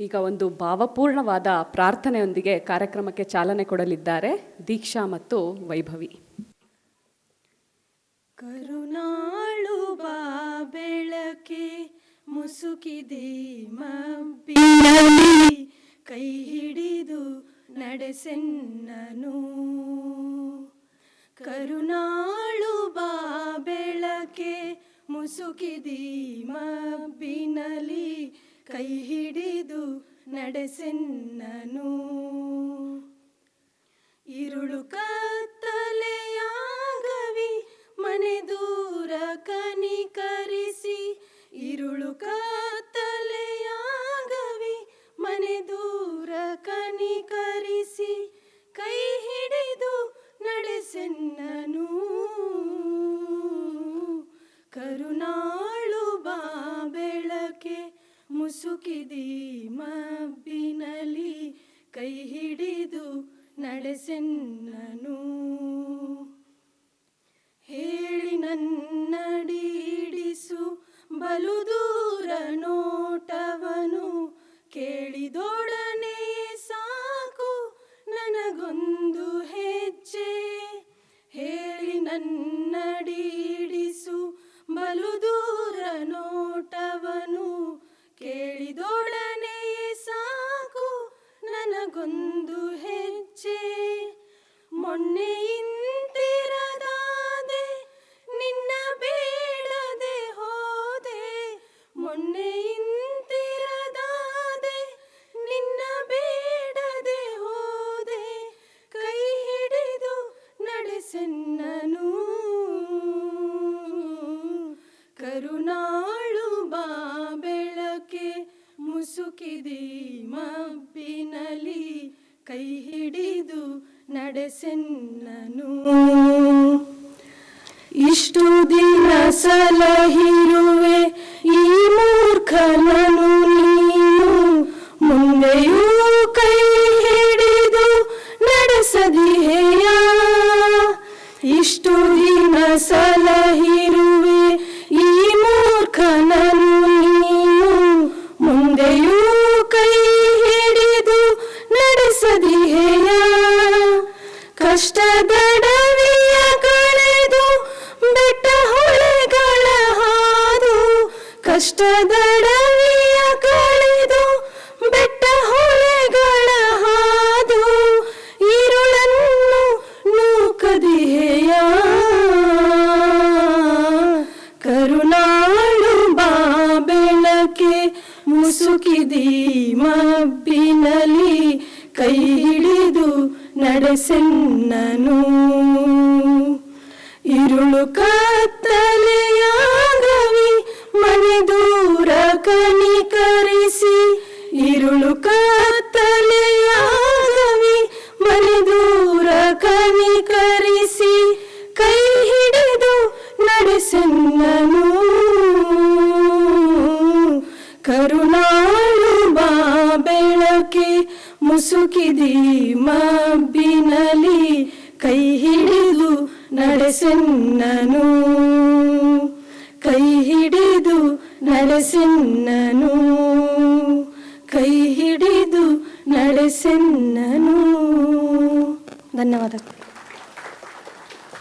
ಈಗ ಒಂದು ಭಾವಪೂರ್ಣವಾದ ಪ್ರಾರ್ಥನೆಯೊಂದಿಗೆ ಕಾರ್ಯಕ್ರಮಕ್ಕೆ ಚಾಲನೆ ಕೊಡಲಿದ್ದಾರೆ ದೀಕ್ಷಾ ಮತ್ತು ವೈಭವಿ. ಕರುನಾಳು ಬಾ ಬೆಳಕೆ ಮುಸುಕಿದೆ ಮಬ್ಬಿನಲ್ಲಿ, ಕೈ ಹಿಡಿದು ನಡೆಸೆನ್ನನು. ಕರುನಾಳು ಬಾ ಬೆಳಕೆ ಮುಸುಕಿದಿ ಮಬ್ಬಿನಲ್ಲಿ, ಕೈ ಹಿಡಿದು ನಡೆಸೆನ್ನನು. ಇರುಳು ಕತ್ತಲೆಯಾಗವಿ ಮನೆ ದೂರ ಕನಿಕರಿಸಿ, ಇರುಳು ಕತ್ತಲೆಯಾಗವಿ ಮನೆ ದೂರ ಕನಿಕರಿಸಿ, ಕೈ ಹಿಡಿದು ನಡೆಸೆನ್ನನು. ಕರುನಾಳು ಬಾ ಬೆಳಕೆ ಮುಸುಕಿದಿ ಮಬ್ಬಿನಲ್ಲಿ, ಕೈ ಹಿಡಿದು ನಡೆಸೆನ್ನನು. ಹೇಳಿ ನನ್ನಡಿಡಿಸು ಬಲು ದೂರ ನೋಟವನು, ಕೇಳಿದೊಡನೆ ಸಾಕು ನನಗೊಂದು ಹೆಜ್ಜೆ. ಹೇಳಿ ನನ್ನಡಿಡಿಸು ಬಲು ದೂರ ನೋಟವನು, ಕೇಳಿದೊಡನೆ ಸಾಕು ನನಗೊಂದು ಹೆಜ್ಜೆ. ಮೊನ್ನೆಯಿಂತಿರದಾದೆ ನಿನ್ನ ಬೇಡದೆ ಹೋದೆ, ಮೊನ್ನೆಯಿಂತಿರದಾದೆ ನಿನ್ನ ಬೇಡದೆ ಹೋದೆ, ಕೈ ಹಿಡಿದು ನಡೆಸೆನ್ನನು. ಕರುನಾಳು ಬಾ ಬೆಳಕೆ ಮುಸುಕಿದಿ ಮಬ್ಬಿನಲ್ಲಿ, ಕೈ ಹಿಡಿದು ನಡೆಸೆನ್ನನು. ಇಷ್ಟು ದಿನ ಸಲಹಿರುವೆ ಈ ಮೂರ್ಖನನು ನೀನು, ಮುಂದೆಯೂ ಕೈ ಹಿಡಿದು ನಡೆಸದಿಹೆಯ. ಇಷ್ಟು ದಿನ ಸಲಹಿರುವೆ ಈ ಮೂರ್ಖನನು ನೀನು, ಮುಂದೆಯೂ ಕೈ ಹಿಡಿದು ನಡೆಸದಿಹೆಯ. ಕಷ್ಟದಡವಿಯ ಕಳೆದು ಬೆಟ್ಟ ಹೊಳೆಗಳ ಹಾದು, ಕಷ್ಟದಡವಿಯ ಕಳೆದು ಬೆಟ್ಟ ಹೊಳೆಗಳ ಹಾದು, ಇರುಳನ್ನು ನೂಕದಿಹೆಯ. ಕರುನಾಳು ಬಾ ಬೆಳಕೆ ಮುಸುಕಿದಿ ಮಬ್ಬಿನಲ್ಲಿ, ಕೈ ಹಿಡಿದು ನಡೆಸೆನ್ನನು. ಇರುಳು ಕತ್ತಲೆಯಾಗವಿ ಮನೆ ದೂರ ಕನಿಕರಿಸಿ, ಇರುಳು ಕತ್ತಲೆಯಾಗವಿ ಮನೆ ದೂರ ಕನಿಕರಿಸಿ, ಕೈ ಹಿಡಿದು ನಡೆಸೆನ್ನನು. ಕರುನಾಳು ಬಾ ಬೆಳಕೆ ಮುಸುಕಿದಿ ಮಬ್ಬಿನಲ್ಲಿ, ಕೈ ಹಿಡಿದು ನಡೆಸೆನ್ನನು. ಕೈ ಹಿಡಿದು ನಡೆಸೆನ್ನನು, ಕೈ ಹಿಡಿದು ನಡೆಸೆನ್ನನು. ಧನ್ಯವಾದ.